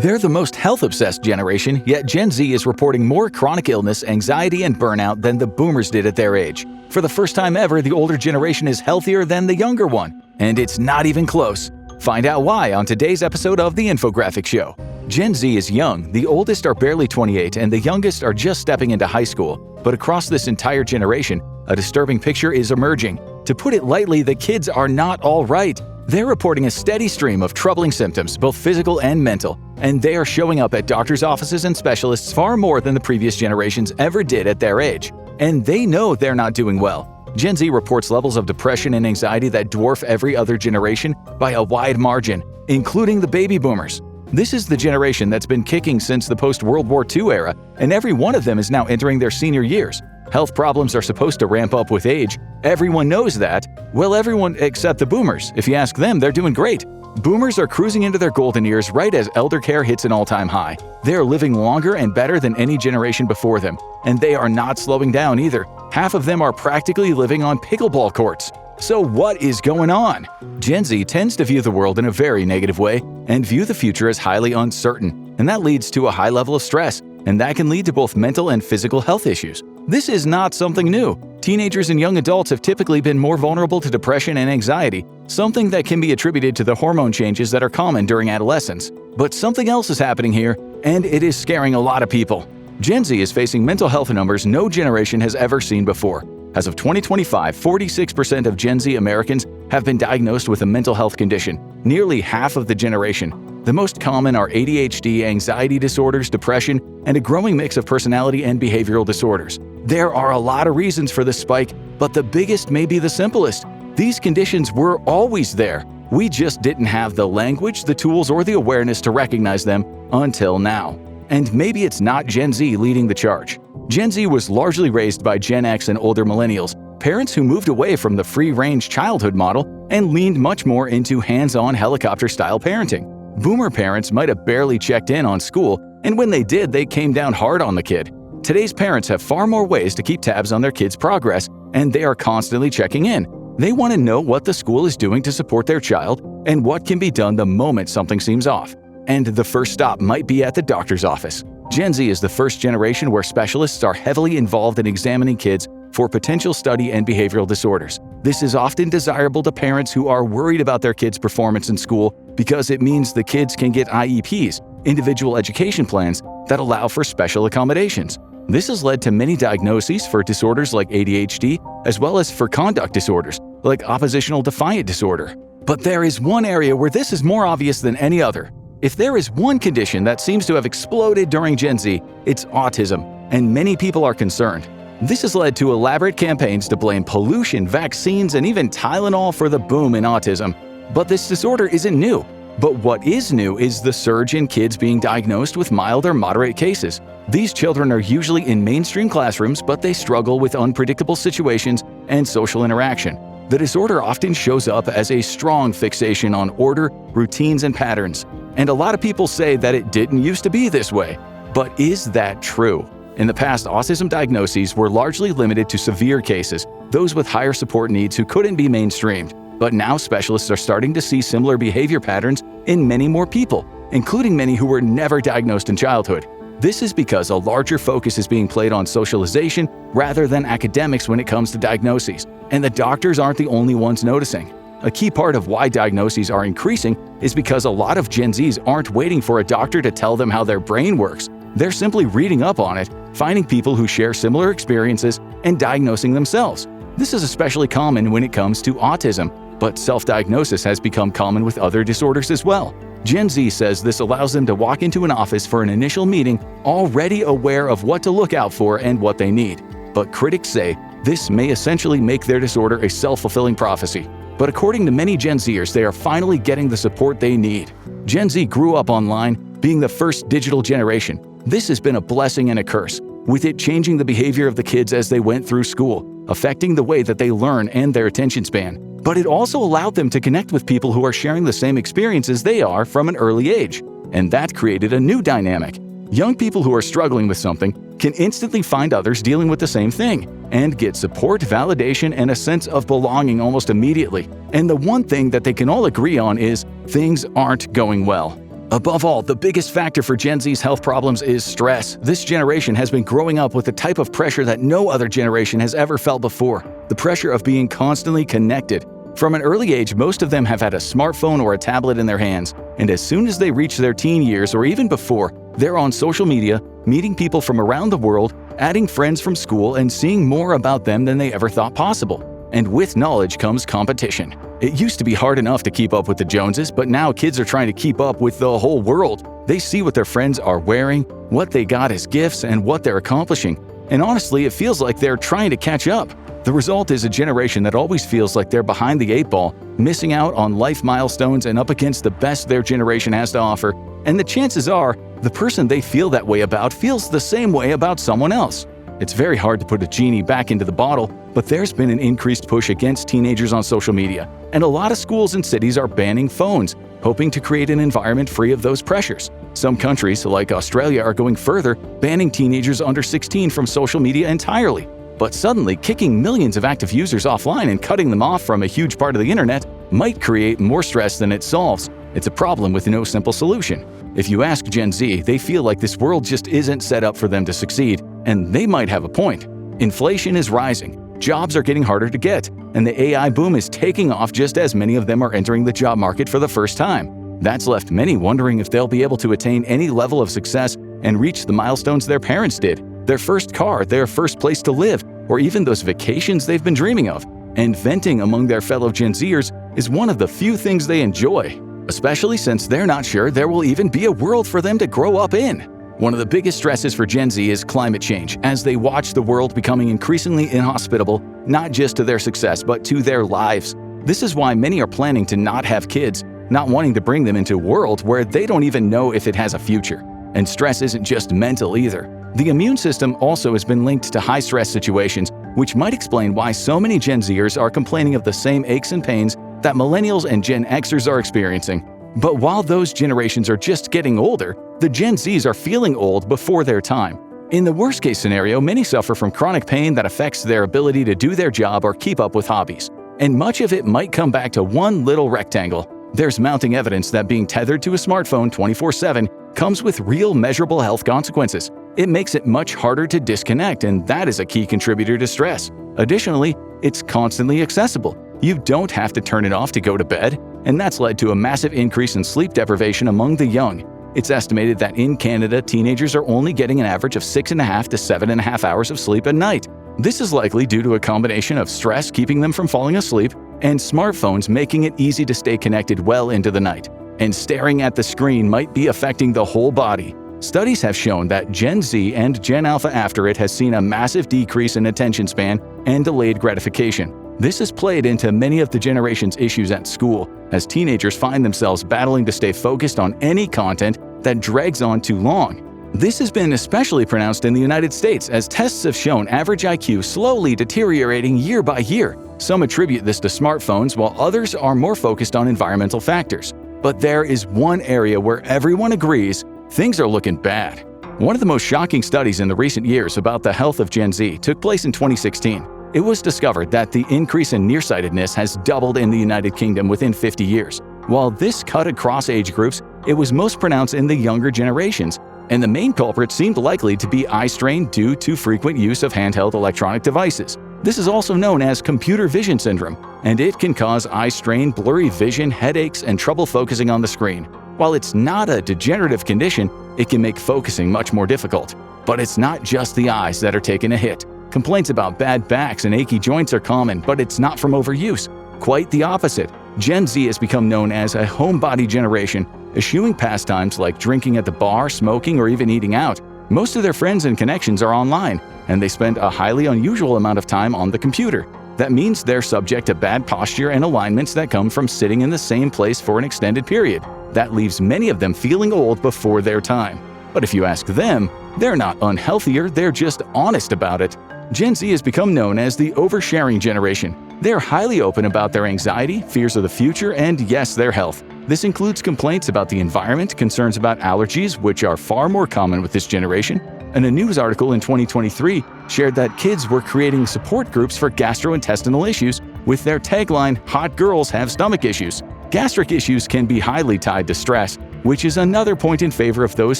They're the most health-obsessed generation, yet Gen Z is reporting more chronic illness, anxiety, and burnout than the boomers did at their age. For the first time ever, the older generation is healthier than the younger one. And it's not even close. Find out why on today's episode of the Infographics Show. Gen Z is young, the oldest are barely 28 and the youngest are just stepping into high school. But across this entire generation, a disturbing picture is emerging. To put it lightly, the kids are not all right. They're reporting a steady stream of troubling symptoms, both physical and mental, and they are showing up at doctors' offices and specialists far more than the previous generations ever did at their age. And they know they're not doing well. Gen Z reports levels of depression and anxiety that dwarf every other generation by a wide margin, including the baby boomers. This is the generation that's been kicking since the post-World War II era, and every one of them is now entering their senior years. Health problems are supposed to ramp up with age. Everyone knows that. Well, everyone except the boomers. If you ask them, they're doing great. Boomers are cruising into their golden years right as elder care hits an all-time high. They are living longer and better than any generation before them, and they are not slowing down either. Half of them are practically living on pickleball courts. So what is going on? Gen Z tends to view the world in a very negative way and view the future as highly uncertain, and that leads to a high level of stress, and that can lead to both mental and physical health issues. This is not something new. Teenagers and young adults have typically been more vulnerable to depression and anxiety, something that can be attributed to the hormone changes that are common during adolescence. But something else is happening here, and it is scaring a lot of people. Gen Z is facing mental health numbers no generation has ever seen before. As of 2025, 46% of Gen Z Americans have been diagnosed with a mental health condition, nearly half of the generation. The most common are ADHD, anxiety disorders, depression, and a growing mix of personality and behavioral disorders. There are a lot of reasons for this spike, but the biggest may be the simplest. These conditions were always there. We just didn't have the language, the tools, or the awareness to recognize them until now. And maybe it's not Gen Z leading the charge. Gen Z was largely raised by Gen X and older millennials, parents who moved away from the free-range childhood model and leaned much more into hands-on helicopter-style parenting. Boomer parents might have barely checked in on school, and when they did, they came down hard on the kid. Today's parents have far more ways to keep tabs on their kids' progress, and they are constantly checking in. They want to know what the school is doing to support their child and what can be done the moment something seems off. And the first stop might be at the doctor's office. Gen Z is the first generation where specialists are heavily involved in examining kids for potential study and behavioral disorders. This is often desirable to parents who are worried about their kids' performance in school because it means the kids can get IEPs, individual education plans, that allow for special accommodations. This has led to many diagnoses for disorders like ADHD, as well as for conduct disorders like oppositional defiant disorder. But there is one area where this is more obvious than any other. If there is one condition that seems to have exploded during Gen Z, it's autism, and many people are concerned. This has led to elaborate campaigns to blame pollution, vaccines, and even Tylenol for the boom in autism. But this disorder isn't new. But what is new is the surge in kids being diagnosed with mild or moderate cases. These children are usually in mainstream classrooms, but they struggle with unpredictable situations and social interaction. The disorder often shows up as a strong fixation on order, routines, and patterns. And a lot of people say that it didn't used to be this way. But is that true? In the past, autism diagnoses were largely limited to severe cases, those with higher support needs who couldn't be mainstreamed. But now specialists are starting to see similar behavior patterns in many more people, including many who were never diagnosed in childhood. This is because a larger focus is being played on socialization rather than academics when it comes to diagnoses, and the doctors aren't the only ones noticing. A key part of why diagnoses are increasing is because a lot of Gen Zs aren't waiting for a doctor to tell them how their brain works. They're simply reading up on it, finding people who share similar experiences, and diagnosing themselves. This is especially common when it comes to autism, but self-diagnosis has become common with other disorders as well. Gen Z says this allows them to walk into an office for an initial meeting already aware of what to look out for and what they need. But critics say this may essentially make their disorder a self-fulfilling prophecy. But according to many Gen Zers, they are finally getting the support they need. Gen Z grew up online, being the first digital generation. This has been a blessing and a curse, with it changing the behavior of the kids as they went through school, affecting the way that they learn and their attention span. But it also allowed them to connect with people who are sharing the same experiences they are from an early age. And that created a new dynamic. Young people who are struggling with something can instantly find others dealing with the same thing and get support, validation, and a sense of belonging almost immediately. And the one thing that they can all agree on is things aren't going well. Above all, the biggest factor for Gen Z's health problems is stress. This generation has been growing up with a type of pressure that no other generation has ever felt before, the pressure of being constantly connected. From an early age, most of them have had a smartphone or a tablet in their hands, and as soon as they reach their teen years or even before, they're on social media, meeting people from around the world, adding friends from school, and seeing more about them than they ever thought possible. And with knowledge comes competition. It used to be hard enough to keep up with the Joneses, but now kids are trying to keep up with the whole world. They see what their friends are wearing, what they got as gifts, and what they're accomplishing. And honestly, it feels like they're trying to catch up. The result is a generation that always feels like they're behind the 8 ball, missing out on life milestones and up against the best their generation has to offer. And the chances are, the person they feel that way about feels the same way about someone else. It's very hard to put a genie back into the bottle, but there's been an increased push against teenagers on social media, and a lot of schools and cities are banning phones, hoping to create an environment free of those pressures. Some countries, like Australia, are going further, banning teenagers under 16 from social media entirely. But suddenly, kicking millions of active users offline and cutting them off from a huge part of the internet might create more stress than it solves. It's a problem with no simple solution. If you ask Gen Z, they feel like this world just isn't set up for them to succeed, and they might have a point. Inflation is rising, jobs are getting harder to get, and the AI boom is taking off just as many of them are entering the job market for the first time. That's left many wondering if they'll be able to attain any level of success and reach the milestones their parents did, their first car, their first place to live, or even those vacations they've been dreaming of. And venting among their fellow Gen Zers is one of the few things they enjoy, especially since they're not sure there will even be a world for them to grow up in. One of the biggest stresses for Gen Z is climate change, as they watch the world becoming increasingly inhospitable, not just to their success, but to their lives. This is why many are planning to not have kids, not wanting to bring them into a world where they don't even know if it has a future. And stress isn't just mental either. The immune system also has been linked to high-stress situations, which might explain why so many Gen Zers are complaining of the same aches and pains that millennials and Gen Xers are experiencing. But while those generations are just getting older, the Gen Zs are feeling old before their time. In the worst-case scenario, many suffer from chronic pain that affects their ability to do their job or keep up with hobbies. And much of it might come back to one little rectangle. There's mounting evidence that being tethered to a smartphone 24/7 comes with real measurable health consequences. It makes it much harder to disconnect, and that is a key contributor to stress. Additionally, it's constantly accessible. You don't have to turn it off to go to bed, and that's led to a massive increase in sleep deprivation among the young. It's estimated that in Canada, teenagers are only getting an average of 6.5 to 7.5 hours of sleep a night. This is likely due to a combination of stress keeping them from falling asleep and smartphones making it easy to stay connected well into the night. And staring at the screen might be affecting the whole body. Studies have shown that Gen Z and Gen Alpha after it has seen a massive decrease in attention span and delayed gratification. This has played into many of the generation's issues at school, as teenagers find themselves battling to stay focused on any content that drags on too long. This has been especially pronounced in the United States, as tests have shown average IQ slowly deteriorating year by year. Some attribute this to smartphones, while others are more focused on environmental factors. But there is one area where everyone agrees things are looking bad. One of the most shocking studies in the recent years about the health of Gen Z took place in 2016. It was discovered that the increase in nearsightedness has doubled in the United Kingdom within 50 years. While this cut across age groups, it was most pronounced in the younger generations, and the main culprit seemed likely to be eye strain due to frequent use of handheld electronic devices. This is also known as computer vision syndrome, and it can cause eye strain, blurry vision, headaches, and trouble focusing on the screen. While it's not a degenerative condition, it can make focusing much more difficult. But it's not just the eyes that are taking a hit. Complaints about bad backs and achy joints are common, but it's not from overuse. Quite the opposite. Gen Z has become known as a homebody generation, eschewing pastimes like drinking at the bar, smoking, or even eating out. Most of their friends and connections are online, and they spend a highly unusual amount of time on the computer. That means they're subject to bad posture and alignments that come from sitting in the same place for an extended period. That leaves many of them feeling old before their time. But if you ask them, they're not unhealthier, they're just honest about it. Gen Z has become known as the oversharing generation. They're highly open about their anxiety, fears of the future, and yes, their health. This includes complaints about the environment, concerns about allergies, which are far more common with this generation. And a news article in 2023 shared that kids were creating support groups for gastrointestinal issues with their tagline, "Hot girls have stomach issues." Gastric issues can be highly tied to stress, which is another point in favor of those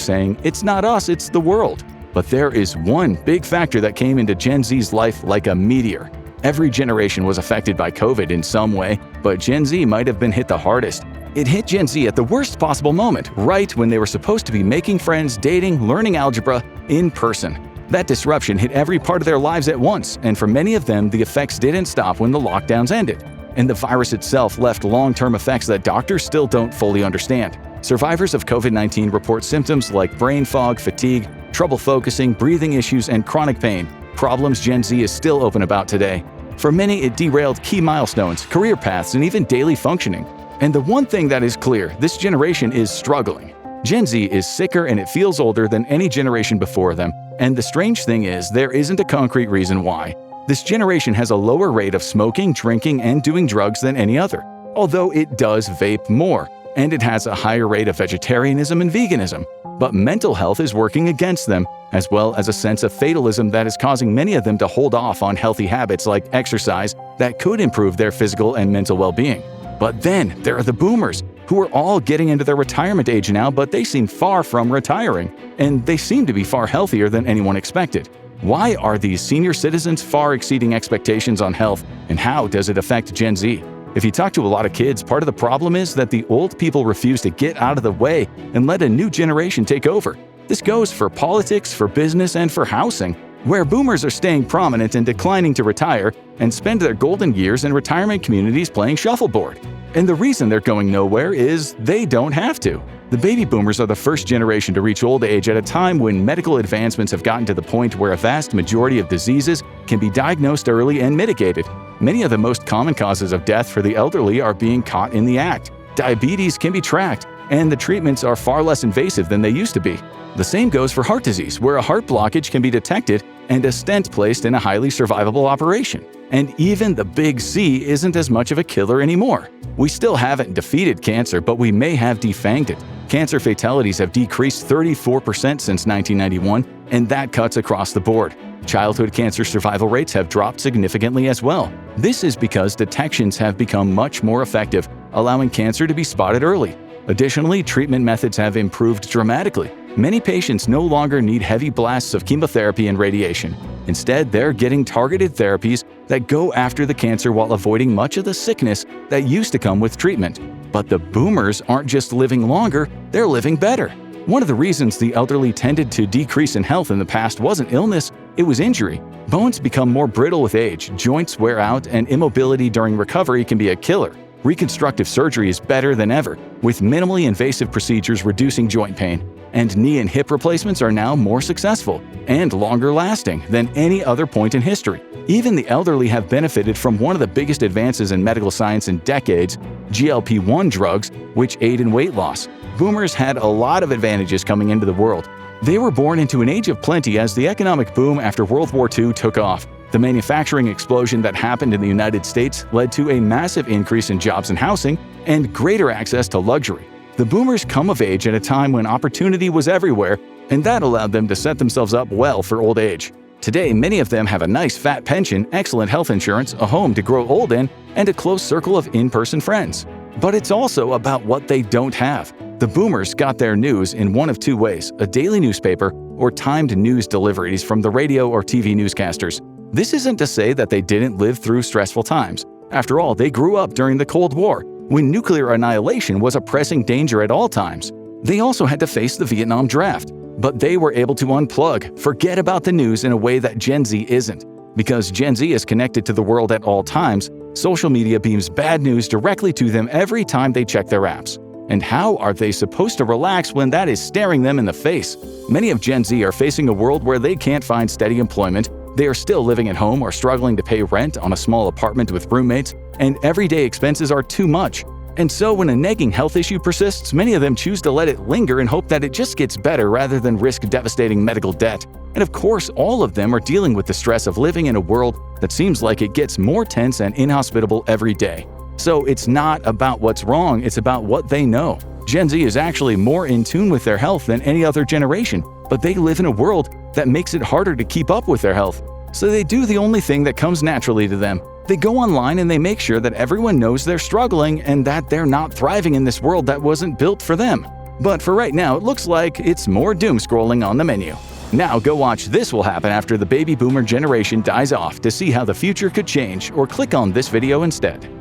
saying it's not us, it's the world. But there is one big factor that came into Gen Z's life like a meteor. Every generation was affected by COVID in some way, but Gen Z might have been hit the hardest. It hit Gen Z at the worst possible moment, right when they were supposed to be making friends, dating, learning algebra in person. That disruption hit every part of their lives at once, and for many of them, the effects didn't stop when the lockdowns ended. And the virus itself left long-term effects that doctors still don't fully understand. Survivors of COVID-19 report symptoms like brain fog, fatigue, trouble focusing, breathing issues, and chronic pain, problems Gen Z is still open about today. For many, it derailed key milestones, career paths, and even daily functioning. And the one thing that is clear, this generation is struggling. Gen Z is sicker and it feels older than any generation before them, and the strange thing is, there isn't a concrete reason why. This generation has a lower rate of smoking, drinking, and doing drugs than any other, although it does vape more, and it has a higher rate of vegetarianism and veganism. But mental health is working against them, as well as a sense of fatalism that is causing many of them to hold off on healthy habits like exercise that could improve their physical and mental well-being. But then there are the boomers, who are all getting into their retirement age now, but they seem far from retiring, and they seem to be far healthier than anyone expected. Why are these senior citizens far exceeding expectations on health, and how does it affect Gen Z? If you talk to a lot of kids, part of the problem is that the old people refuse to get out of the way and let a new generation take over. This goes for politics, for business, and for housing, where boomers are staying prominent and declining to retire and spend their golden years in retirement communities playing shuffleboard. And the reason they're going nowhere is they don't have to. The baby boomers are the first generation to reach old age at a time when medical advancements have gotten to the point where a vast majority of diseases can be diagnosed early and mitigated. Many of the most common causes of death for the elderly are being caught in the act. Diabetes can be tracked, and the treatments are far less invasive than they used to be. The same goes for heart disease, where a heart blockage can be detected and a stent placed in a highly survivable operation. And even the big C isn't as much of a killer anymore. We still haven't defeated cancer, but we may have defanged it. Cancer fatalities have decreased 34% since 1991, and that cuts across the board. Childhood cancer survival rates have dropped significantly as well. This is because detections have become much more effective, allowing cancer to be spotted early. Additionally, treatment methods have improved dramatically. Many patients no longer need heavy blasts of chemotherapy and radiation. Instead, they're getting targeted therapies that go after the cancer while avoiding much of the sickness that used to come with treatment. But the boomers aren't just living longer, they're living better. One of the reasons the elderly tended to decrease in health in the past wasn't illness, it was injury. Bones become more brittle with age, joints wear out, and immobility during recovery can be a killer. Reconstructive surgery is better than ever, with minimally invasive procedures reducing joint pain. And knee and hip replacements are now more successful and longer lasting than any other point in history. Even the elderly have benefited from one of the biggest advances in medical science in decades, GLP-1 drugs, which aid in weight loss. Boomers had a lot of advantages coming into the world. They were born into an age of plenty as the economic boom after World War II took off. The manufacturing explosion that happened in the United States led to a massive increase in jobs and housing and greater access to luxury. The boomers come of age at a time when opportunity was everywhere, and that allowed them to set themselves up well for old age. Today, many of them have a nice fat pension, excellent health insurance, a home to grow old in, and a close circle of in-person friends. But it's also about what they don't have. The boomers got their news in one of two ways: a daily newspaper or timed news deliveries from the radio or TV newscasters. This isn't to say that they didn't live through stressful times. After all, they grew up during the Cold War, when nuclear annihilation was a pressing danger at all times. They also had to face the Vietnam draft. But they were able to unplug, forget about the news in a way that Gen Z isn't. Because Gen Z is connected to the world at all times, social media beams bad news directly to them every time they check their apps. And how are they supposed to relax when that is staring them in the face? Many of Gen Z are facing a world where they can't find steady employment, they are still living at home or struggling to pay rent on a small apartment with roommates, and everyday expenses are too much. And so when a nagging health issue persists, many of them choose to let it linger and hope that it just gets better rather than risk devastating medical debt. And of course, all of them are dealing with the stress of living in a world that seems like it gets more tense and inhospitable every day. So it's not about what's wrong, it's about what they know. Gen Z is actually more in tune with their health than any other generation, but they live in a world that makes it harder to keep up with their health. So they do the only thing that comes naturally to them. They go online and they make sure that everyone knows they're struggling and that they're not thriving in this world that wasn't built for them. But for right now, it looks like it's more doom scrolling on the menu. Now go watch This Will Happen After the Baby Boomer Generation Dies Off to see how the future could change, or click on this video instead.